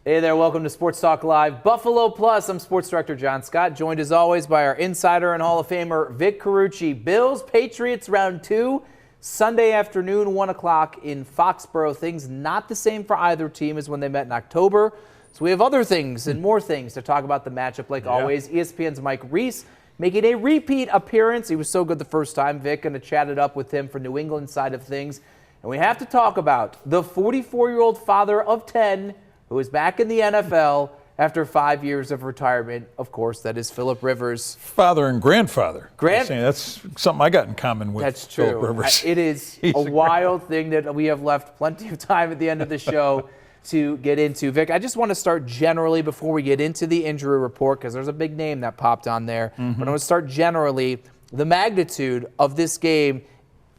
Hey there, welcome to Sports Talk Live Buffalo Plus. I'm Sports Director John Scott, joined as always by our insider and Hall of Famer Vic Carucci. Bills, Patriots, round 2, Sunday afternoon, 1 o'clock in Foxborough. Things not the same for either team as when they met in October. So we have other things and more things to talk about the matchup like always. ESPN's Mike Reese making a repeat appearance. He was so good the first time. Vic going to chat it up with him for New England side of things. And we have to talk about the 44-year-old father of 10 who is back in the NFL after 5 years of retirement. Of course, that is Philip Rivers. Father and grandfather. That's something I got in common with That's true. Philip Rivers. It is a wild thing that we have left plenty of time at the end of the show to get into. Vic, I just want to start generally before we get into the injury report because there's a big name that popped on there. But I want to start generally the magnitude of this game,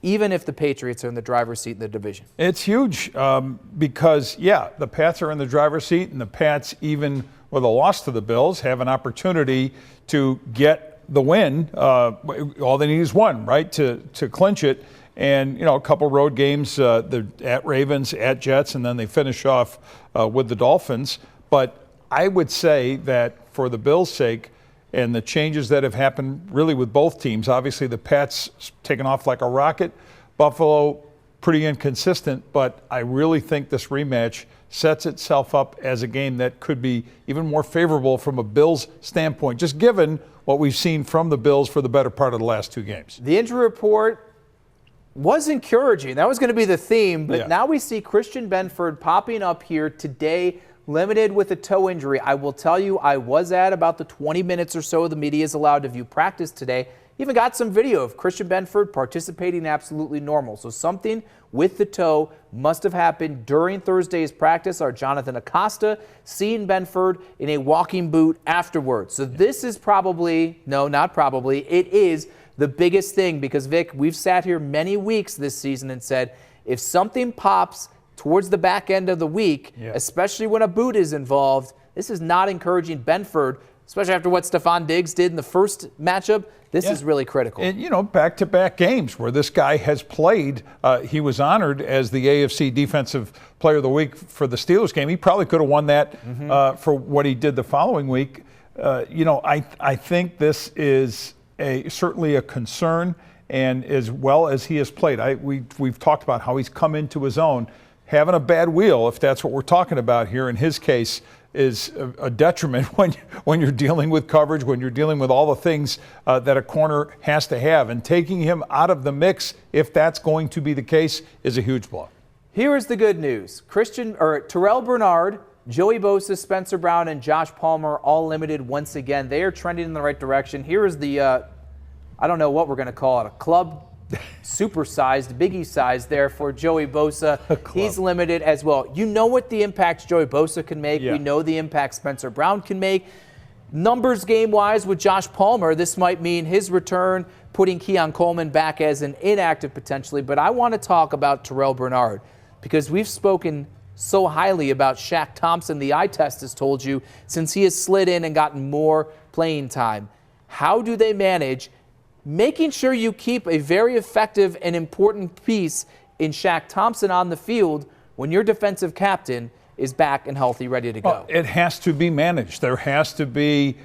even if the Patriots are in the driver's seat in the division. It's huge because, the Pats are in the driver's seat, and the Pats, even with a loss to the Bills, have an opportunity to get the win. All they need is one, right, to clinch it. And, a couple road games, at Ravens, at Jets, and then they finish off with the Dolphins. But I would say that for the Bills' sake, and the changes that have happened really with both teams. Obviously, the Pats taking off like a rocket. Buffalo, pretty inconsistent, but I really think this rematch sets itself up as a game that could be even more favorable from a Bills standpoint, just given what we've seen from the Bills for the better part of the last 2 games. The injury report was encouraging. That was going to be the theme, but now we see Christian Benford popping up here today, limited with a toe injury. I will tell you, I was at about the 20 minutes or so the media is allowed to view practice today. Even got some video of Christian Benford participating absolutely normal. So something with the toe must have happened during Thursday's practice. Our Jonathan Acosta seeing Benford in a walking boot afterwards. So this is probably, no, not probably, it is the biggest thing because, Vic, we've sat here many weeks this season and said, if something pops towards the back end of the week, especially when a boot is involved, this is not encouraging Benford, especially after what Stephon Diggs did in the first matchup. This is really critical. And, back-to-back games where this guy has played. He was honored as the AFC Defensive Player of the Week for the Steelers game. He probably could have won that for what he did the following week. I think this is certainly a concern, and as well as he has played. We've talked about how he's come into his own. Having a bad wheel, if that's what we're talking about here, in his case, is a detriment when you're dealing with coverage, when you're dealing with all the things that a corner has to have. And taking him out of the mix, if that's going to be the case, is a huge blow. Here is the good news. Terrell Bernard, Joey Bosa, Spencer Brown, and Josh Palmer all limited once again. They are trending in the right direction. Here is the, I don't know what we're going to call it, a club super-sized, biggie size there for Joey Bosa. He's limited as well. You know what the impact Joey Bosa can make. We know the impact Spencer Brown can make. Numbers game-wise with Josh Palmer, this might mean his return, putting Keon Coleman back as an inactive potentially. But I want to talk about Terrell Bernard because we've spoken so highly about Shaq Thompson. The eye test has told you since he has slid in and gotten more playing time. How do they manage making sure you keep a very effective and important piece in Shaq Thompson on the field when your defensive captain is back and healthy, ready to go? Well, it has to be managed. There has to be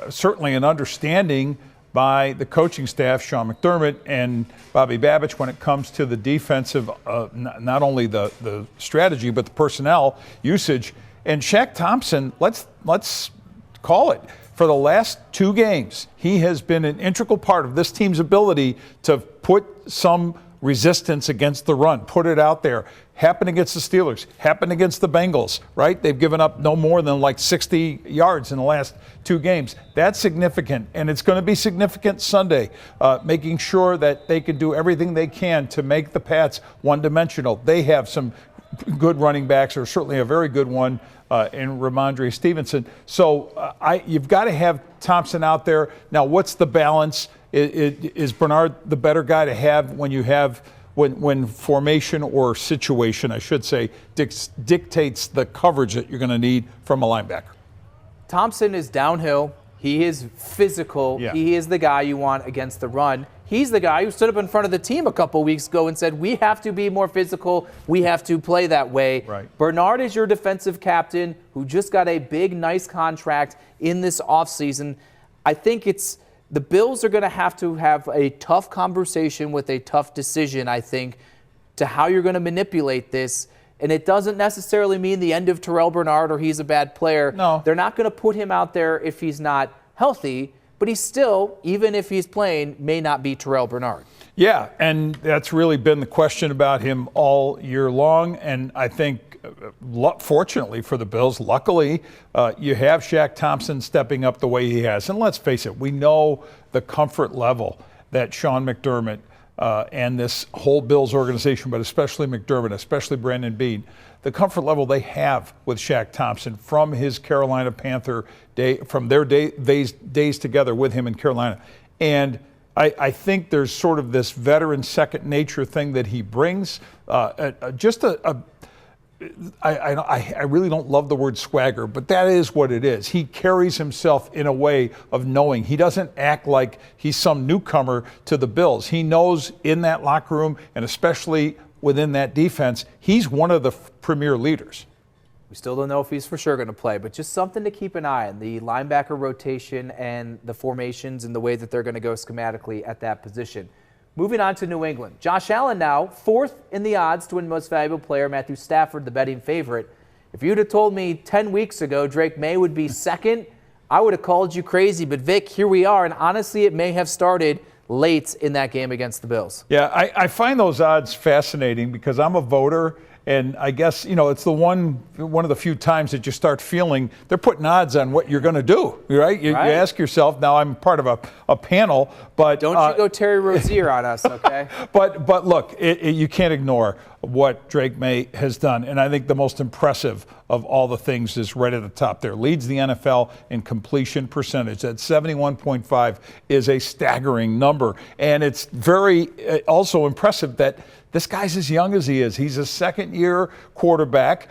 certainly an understanding by the coaching staff, Sean McDermott and Bobby Babich, when it comes to the defensive, not only the strategy, but the personnel usage. And Shaq Thompson, let's call it, for the last 2 games, he has been an integral part of this team's ability to put some resistance against the run, put it out there. Happened against the Steelers, happened against the Bengals, right? They've given up no more than like 60 yards in the last 2 games. That's significant, and it's going to be significant Sunday, making sure that they can do everything they can to make the Pats one-dimensional. They have some good running backs, or certainly a very good one in Ramondre Stevenson. So you've got to have Thompson out there. Now, what's the balance? Is Bernard the better guy to have when formation or situation, I should say, dictates the coverage that you're going to need from a linebacker? Thompson is downhill. He is physical. He is the guy you want against the run. He's the guy who stood up in front of the team a couple weeks ago and said, we have to be more physical. We have to play that way. Right. Bernard is your defensive captain who just got a big, nice contract in this offseason. I think the Bills are going to have a tough conversation with a tough decision, I think, to how you're going to manipulate this. And it doesn't necessarily mean the end of Terrell Bernard or he's a bad player. No. They're not going to put him out there if he's not healthy. But he's still, even if he's playing, may not be Terrell Bernard. Yeah, and that's really been the question about him all year long. And I think, fortunately for the Bills, luckily, you have Shaq Thompson stepping up the way he has. And let's face it, we know the comfort level that Sean McDermott and this whole Bills organization, but especially McDermott, especially Brandon Beane, the comfort level they have with Shaq Thompson from his Carolina Panther day, from their days together with him in Carolina. And I think there's sort of this veteran second nature thing that he brings. I really don't love the word swagger, but that is what it is. He carries himself in a way of knowing. He doesn't act like he's some newcomer to the Bills. He knows in that locker room, and especially within that defense, he's one of the premier leaders. We still don't know if he's for sure going to play, but just something to keep an eye on, the linebacker rotation and the formations and the way that they're going to go schematically at that position. Moving on to New England. Josh Allen now, 4th in the odds to win Most Valuable Player. Matthew Stafford, the betting favorite. If you'd have told me 10 weeks ago Drake May would be 2nd, I would have called you crazy. But, Vic, here we are, and honestly, it may have started late in that game against the Bills. Yeah, I find those odds fascinating because I'm a voter, and I guess, it's the one of the few times that you start feeling they're putting odds on what you're going to do, right? You ask yourself, now I'm part of a panel, but... Don't you go Terry Rozier on us, okay? But look, you can't ignore what Drake May has done, and I think the most impressive of all the things is right at the top there. Leads the NFL in completion percentage. At 71.5 is a staggering number, and it's very also impressive that this guy's as young as he is. He's a second-year quarterback,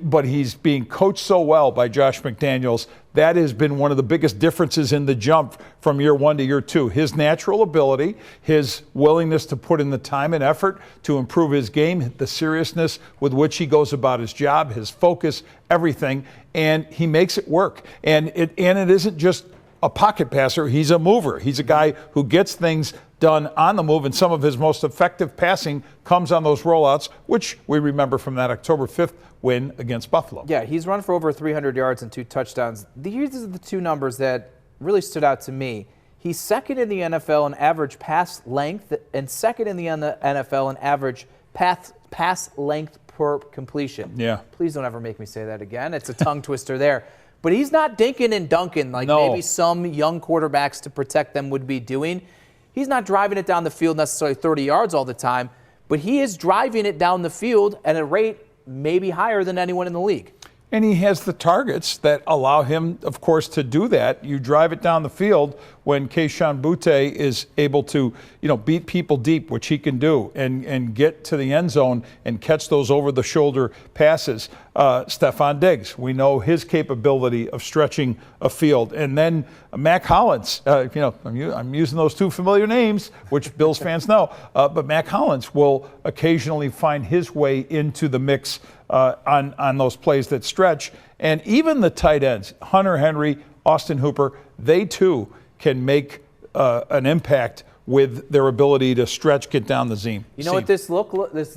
but he's being coached so well by Josh McDaniels. That has been one of the biggest differences in the jump from year 1 to year 2. His natural ability, his willingness to put in the time and effort to improve his game, the seriousness with which he goes about his job, his focus, everything, and he makes it work. And it isn't just a pocket passer, he's a mover. He's a guy who gets things done on the move, and some of his most effective passing comes on those rollouts, which we remember from that October 5th win against Buffalo. Yeah, he's run for over 300 yards and 2 touchdowns. These are the 2 numbers that really stood out to me. He's 2nd in the NFL in average pass length and 2nd in the NFL in average pass length per completion. Yeah. Please don't ever make me say that again. It's a tongue twister there. But he's not dinking and dunking like maybe some young quarterbacks to protect them would be doing. He's not driving it down the field necessarily 30 yards all the time, but he is driving it down the field at a rate maybe higher than anyone in the league. And he has the targets that allow him, of course, to do that. You drive it down the field when Kayshon Boutte is able to, beat people deep, which he can do, and get to the end zone and catch those over-the-shoulder passes. Stephon Diggs, we know his capability of stretching a field. And then Mac Hollins, I'm using those 2 familiar names, which Bills fans know, but Mac Hollins will occasionally find his way into the mix on those plays that stretch. And even the tight ends, Hunter Henry, Austin Hooper, they too can make an impact with their ability to stretch, get down the seam. You know what this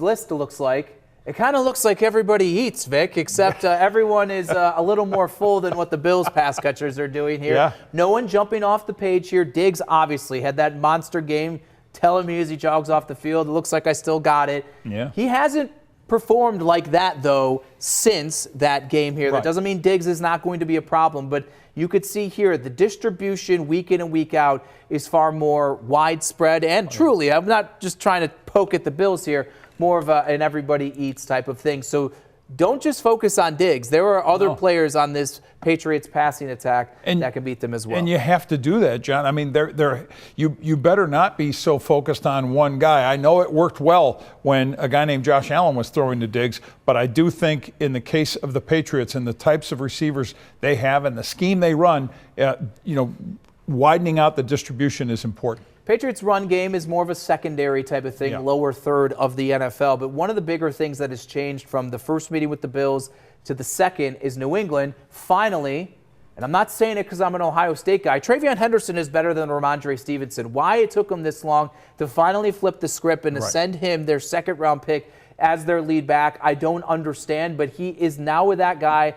list looks like? It kind of looks like everybody eats, Vic, except everyone is a little more full than what the Bills pass catchers are doing here. Yeah. No one jumping off the page here. Diggs obviously had that monster game telling me as he jogs off the field, it looks like I still got it. Yeah. He hasn't performed like that, though, since that game here. Right. That doesn't mean Diggs is not going to be a problem, but you could see here the distribution week in and week out is far more widespread. And truly, I'm not just trying to poke at the Bills here, more of an everybody eats type of thing. So don't just focus on Diggs. There are other players on this Patriots passing attack that can beat them as well. And you have to do that, John. I mean, you better not be so focused on one guy. I know it worked well when a guy named Josh Allen was throwing to Diggs, but I do think in the case of the Patriots and the types of receivers they have and the scheme they run, widening out the distribution is important. Patriots' run game is more of a secondary type of thing, lower third of the NFL. But one of the bigger things that has changed from the first meeting with the Bills to the second is New England finally, and I'm not saying it because I'm an Ohio State guy, TreVeyon Henderson is better than Ramondre Stevenson. Why it took them this long to finally flip the script and to send him their second-round pick as their lead back, I don't understand. But he is now with that guy,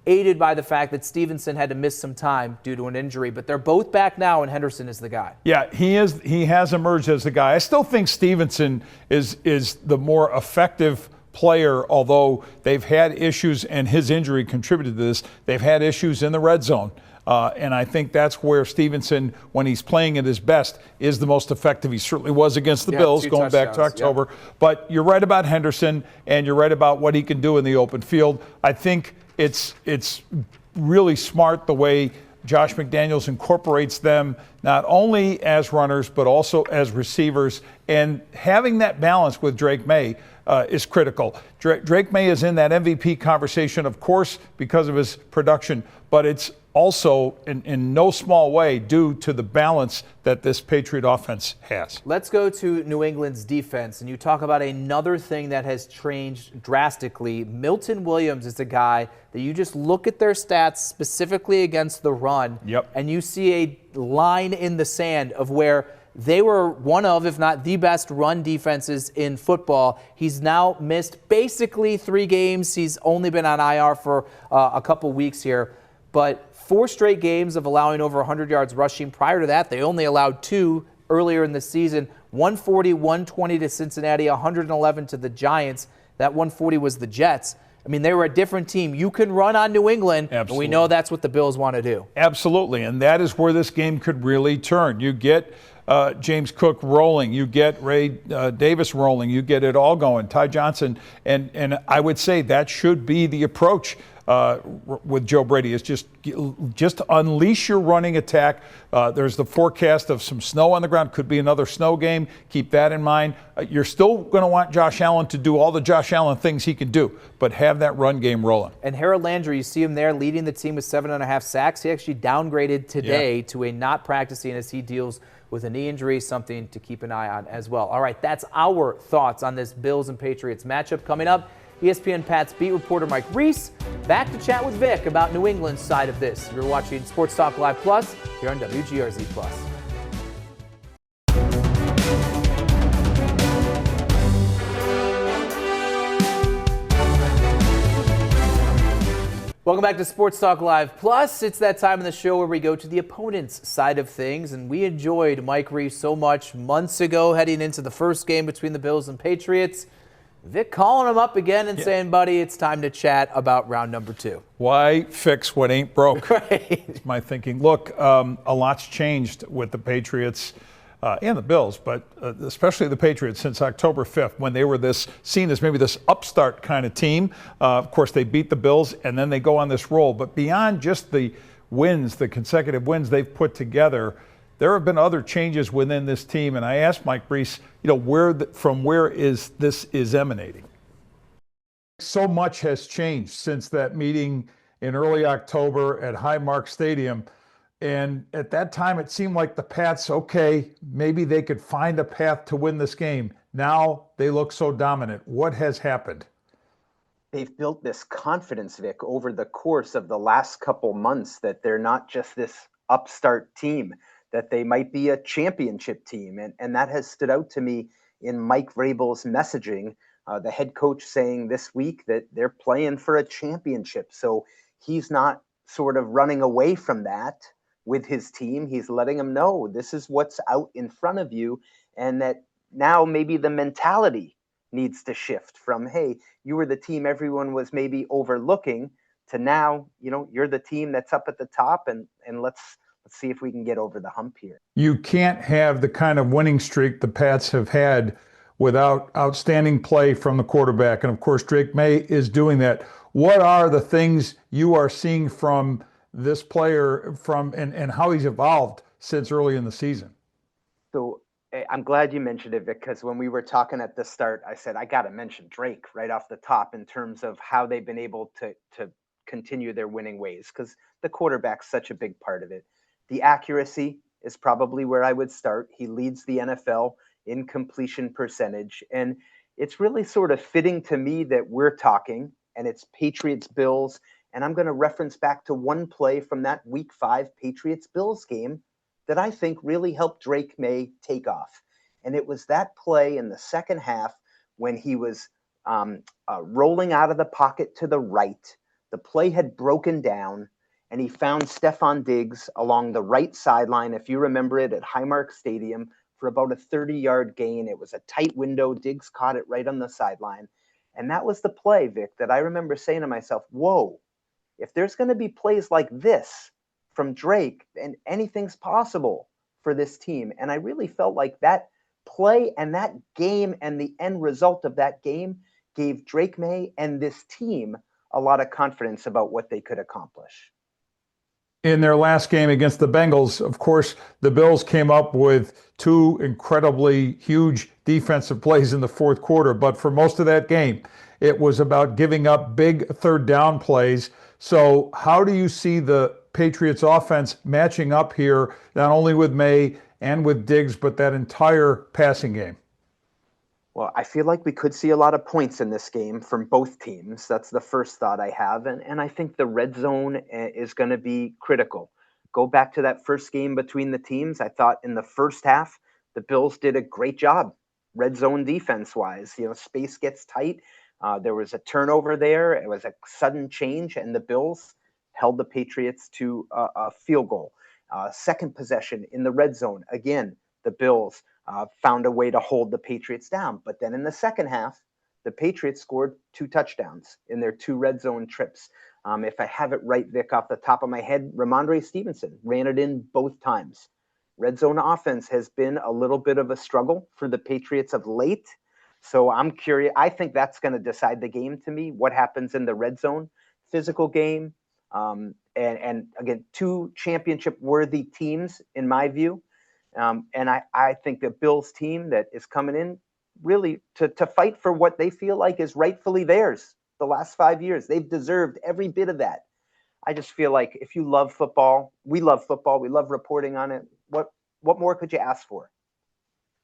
aided by the fact that Stevenson had to miss some time due to an injury. But they're both back now, and Henderson is the guy. Yeah, he is. He has emerged as the guy. I still think Stevenson is the more effective player, although they've had issues, and his injury contributed to this. They've had issues in the red zone. And I think that's where Stevenson, when he's playing at his best, is the most effective. He certainly was against the Bills going back to October. But you're right about Henderson, and you're right about what he can do in the open field. I think it's really smart the way Josh McDaniels incorporates them not only as runners but also as receivers, and having that balance with Drake May is critical. Drake May is in that MVP conversation, of course, because of his production, but it's also in no small way due to the balance that this Patriot offense has. Let's go to New England's defense, and you talk about another thing that has changed drastically. Milton Williams is a guy that you just look at their stats specifically against the run, and you see a line in the sand of where they were one of, if not the best run defenses in football. He's now missed basically 3 games. He's only been on IR for a couple weeks here, but 4 straight games of allowing over 100 yards rushing. Prior to that, they only allowed 2 earlier in the season. 140, 120 to Cincinnati, 111 to the Giants. That 140 was the Jets. I mean, they were a different team. You can run on New England, and we know that's what the Bills want to do. Absolutely, and that is where this game could really turn. You get James Cook rolling, you get Ray Davis rolling, you get it all going, Ty Johnson, and I would say that should be the approach with Joe Brady, is just unleash your running attack. There's the forecast of some snow on the ground. Could be another snow game. Keep that in mind. You're still going to want Josh Allen to do all the Josh Allen things he can do, but have that run game rolling. And Harold Landry, you see him there leading the team with 7.5 sacks. He actually downgraded today to a not practicing as he deals with a knee injury, something to keep an eye on as well. All right, that's our thoughts on this Bills and Patriots matchup. Coming up, ESPN Pat's beat reporter Mike Reese back to chat with Vic about New England's side of this. You're watching Sports Talk Live Plus here on WGRZ Plus. Welcome back to Sports Talk Live Plus. It's that time in the show where we go to the opponent's side of things, and we enjoyed Mike Reese so much months ago heading into the first game between the Bills and Patriots. Vic calling him up again and saying, buddy, it's time to chat about round number 2. Why fix what ain't broke? Right. It's my thinking. Look, a lot's changed with the Patriots and the Bills, but especially the Patriots since October 5th, when they were seen as maybe this upstart kind of team. Of course, they beat the Bills, and then they go on this roll. But beyond just the wins, the consecutive wins they've put together, there have been other changes within this team, and I asked Mike Reese, from where is this emanating? So much has changed since that meeting in early October at Highmark Stadium, and at that time it seemed like the Pats, okay, maybe they could find a path to win this game. Now they look so dominant. What has happened? They've built this confidence, Vic, over the course of the last couple months that they're not just this upstart team, that they might be a championship team. And that has stood out to me in Mike Vrabel's messaging, the head coach saying this week that they're playing for a championship. So he's not sort of running away from that with his team. He's letting them know this is what's out in front of you, and that now maybe the mentality needs to shift from, hey, you were the team everyone was maybe overlooking, to now, you're the team that's up at the top, and let's see if we can get over the hump here. You can't have the kind of winning streak the Pats have had without outstanding play from the quarterback. And of course, Drake May is doing that. What are the things you are seeing from this player and how he's evolved since early in the season? So I'm glad you mentioned it, because when we were talking at the start, I said, I got to mention Drake right off the top in terms of how they've been able to continue their winning ways, because the quarterback's such a big part of it. The accuracy is probably where I would start. He leads the NFL in completion percentage. And it's really sort of fitting to me that we're talking, and it's Patriots-Bills. And I'm going to reference back to one play from that Week 5 Patriots-Bills game that I think really helped Drake May take off. And it was that play in the second half when he was rolling out of the pocket to the right. The play had broken down, and he found Stephon Diggs along the right sideline, if you remember it, at Highmark Stadium for about a 30-yard gain. It was a tight window. Diggs caught it right on the sideline. And that was the play, Vic, that I remember saying to myself, whoa, if there's going to be plays like this from Drake, then anything's possible for this team. And I really felt like that play and that game and the end result of that game gave Drake May and this team a lot of confidence about what they could accomplish. In their last game against the Bengals, of course, the Bills came up with two incredibly huge defensive plays in the fourth quarter. But for most of that game, it was about giving up big third down plays. So how do you see the Patriots offense matching up here, not only with May and with Diggs, but that entire passing game? Well, I feel like we could see a lot of points in this game from both teams. That's the first thought I have. And I think the red zone is going to be critical. Go back to that first game between the teams. I thought in the first half, the Bills did a great job red zone defense-wise. Space gets tight. There was a turnover there. It was a sudden change, and the Bills held the Patriots to a field goal. Second possession in the red zone. Again, the Bills found a way to hold the Patriots down. But then in the second half, the Patriots scored 2 touchdowns in their 2 red zone trips. If I have it right, Vic, off the top of my head, Ramondre Stevenson ran it in both times. Red zone offense has been a little bit of a struggle for the Patriots of late. So I'm curious. I think that's going to decide the game to me, what happens in the red zone. Physical game. And again, 2 championship-worthy teams, in my view. And I think the Bills team that is coming in really to fight for what they feel like is rightfully theirs the last 5 years. They've deserved every bit of that. I just feel like if you love football, we love reporting on it. What more could you ask for?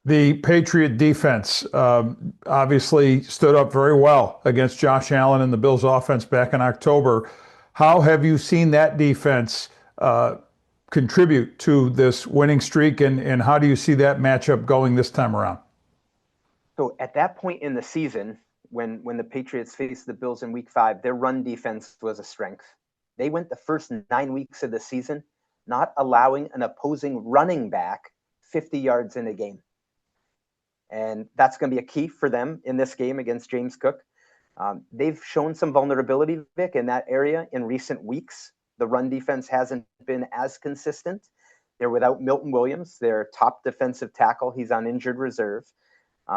The Patriot defense obviously stood up very well against Josh Allen and the Bills offense back in October. How have you seen that defense contribute to this winning streak, and how do you see that matchup going this time around? So at that point in the season, when the Patriots faced the Bills in Week 5, their run defense was a strength. They went the first 9 weeks of the season not allowing an opposing running back 50 yards in a game. And that's going to be a key for them in this game against James Cook. They've shown some vulnerability, Vic, in that area in recent weeks. The run defense hasn't been as consistent. They're without Milton Williams, their top defensive tackle. He's on injured reserve.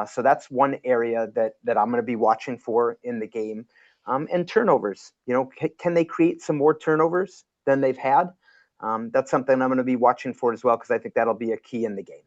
So that's one area that I'm going to be watching for in the game. And turnovers. Can they create some more turnovers than they've had? That's something I'm going to be watching for as well, because I think that'll be a key in the game.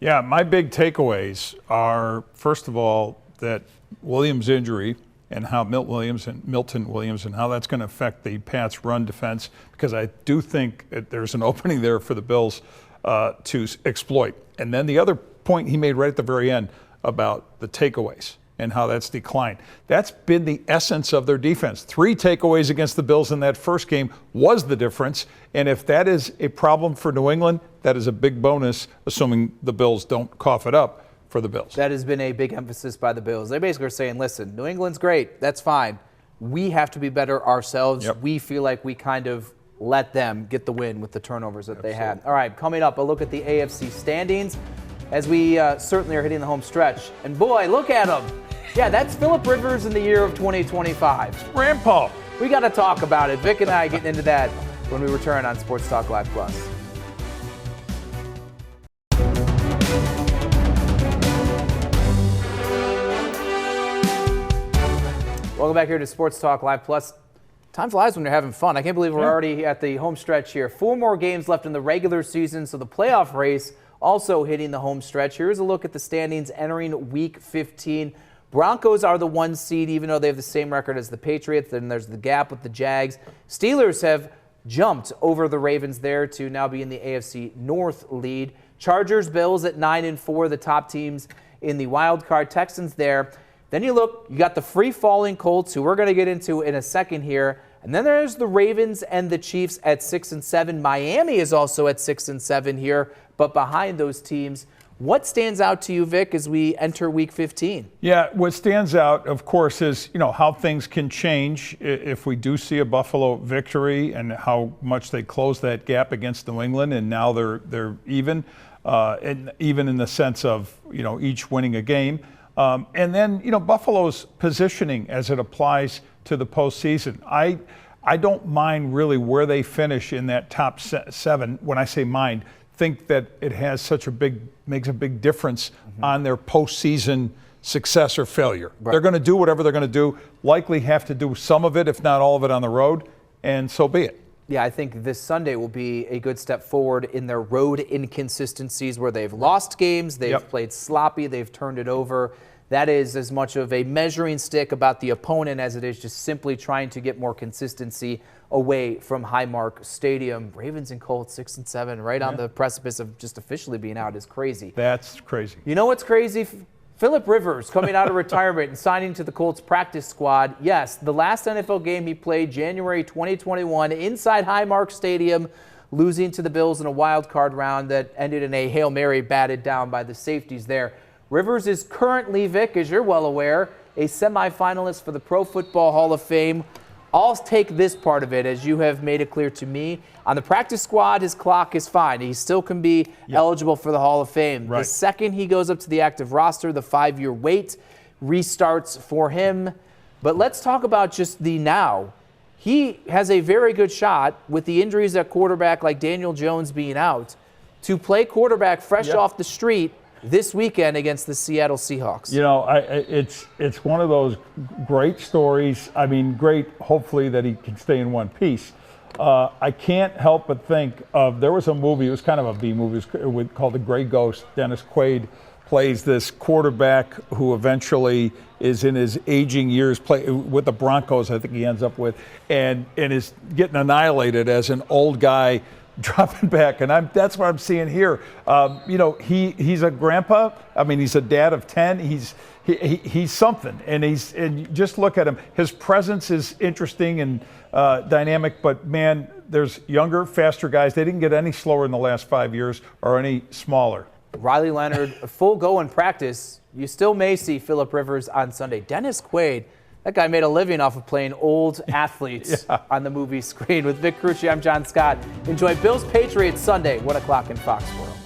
Yeah, my big takeaways are, first of all, that Williams' injury and how Milton Williams and how that's going to affect the Pats' run defense, because I do think that there's an opening there for the Bills to exploit. And then the other point he made right at the very end about the takeaways and how that's declined. That's been the essence of their defense. 3 takeaways against the Bills in that first game was the difference. And if that is a problem for New England, that is a big bonus, assuming the Bills don't cough it up for the Bills. That has been a big emphasis by the Bills. They basically are saying, listen, New England's great. That's fine. We have to be better ourselves. Yep. We feel like we kind of let them get the win with the turnovers that they had. All right, coming up, a look at the AFC standings as we certainly are hitting the home stretch. And boy, look at them. Yeah, that's Phillip Rivers in the year of 2025. Grandpa. We got to talk about it. Vic and I getting into that when we return on Sports Talk Live Plus. Welcome back here to Sports Talk Live Plus. Time flies when you're having fun. I can't believe we're already at the home stretch here. 4 more games left in the regular season, so the playoff race also hitting the home stretch. Here's a look at the standings entering Week 15. Broncos are the 1 seed, even though they have the same record as the Patriots. Then there's the gap with the Jags. Steelers have jumped over the Ravens there to now be in the AFC North lead. Chargers, Bills at 9-4, the top teams in the wild card. Texans there. Then you look, you got the free-falling Colts, who we're going to get into in a second here. And then there's the Ravens and the Chiefs at 6-7. Miami is also at 6-7 here, but behind those teams. What stands out to you, Vic, as we enter Week 15? Yeah, what stands out, of course, is how things can change if we do see a Buffalo victory and how much they close that gap against New England, and now they're even, and even in the sense of each winning a game, and then Buffalo's positioning as it applies to the postseason. I don't mind really where they finish in that top 7. When I say mind, think that it has makes a big difference on their postseason success or failure. Right. They're going to do whatever they're going to do, likely have to do some of it, if not all of it, on the road, and so be it. Yeah, I think this Sunday will be a good step forward in their road inconsistencies where they've lost games, they've played sloppy, they've turned it over. That is as much of a measuring stick about the opponent as it is just simply trying to get more consistency away from Highmark Stadium. Ravens and Colts 6-7, right on the precipice of just officially being out is crazy. That's crazy. You know what's crazy? Phillip Rivers coming out of retirement and signing to the Colts practice squad. Yes, the last NFL game he played, January 2021, inside Highmark Stadium, losing to the Bills in a wild card round that ended in a Hail Mary batted down by the safeties there. Rivers is currently, Vic, as you're well aware, a semifinalist for the Pro Football Hall of Fame. I'll take this part of it, as you have made it clear to me. On the practice squad, his clock is fine. He still can be eligible for the Hall of Fame. Right. The second he goes up to the active roster, the 5-year wait restarts for him. But let's talk about just the now. He has a very good shot with the injuries at quarterback, like Daniel Jones being out, to play quarterback fresh off the street this weekend against the Seattle Seahawks. It's one of those great stories. I mean, great, hopefully, that he can stay in one piece. I can't help but think of, there was a movie, it was kind of a B movie, it was called The Gray Ghost. Dennis Quaid plays this quarterback who eventually is in his aging years, play with the Broncos, I think he ends up with, and is getting annihilated as an old guy dropping back, and that's what I'm seeing here. He's a grandpa. I mean, he's a dad of 10. He's something, and just look at him. His presence is interesting and dynamic. But man, there's younger, faster guys. They didn't get any slower in the last 5 years or any smaller. Riley Leonard, full go in practice. You still may see Phillip Rivers on Sunday. Dennis Quaid. That guy made a living off of playing old athletes on the movie screen. With Vic Carucci, I'm John Scott. Enjoy Bills Patriots Sunday, 1 o'clock in Foxborough.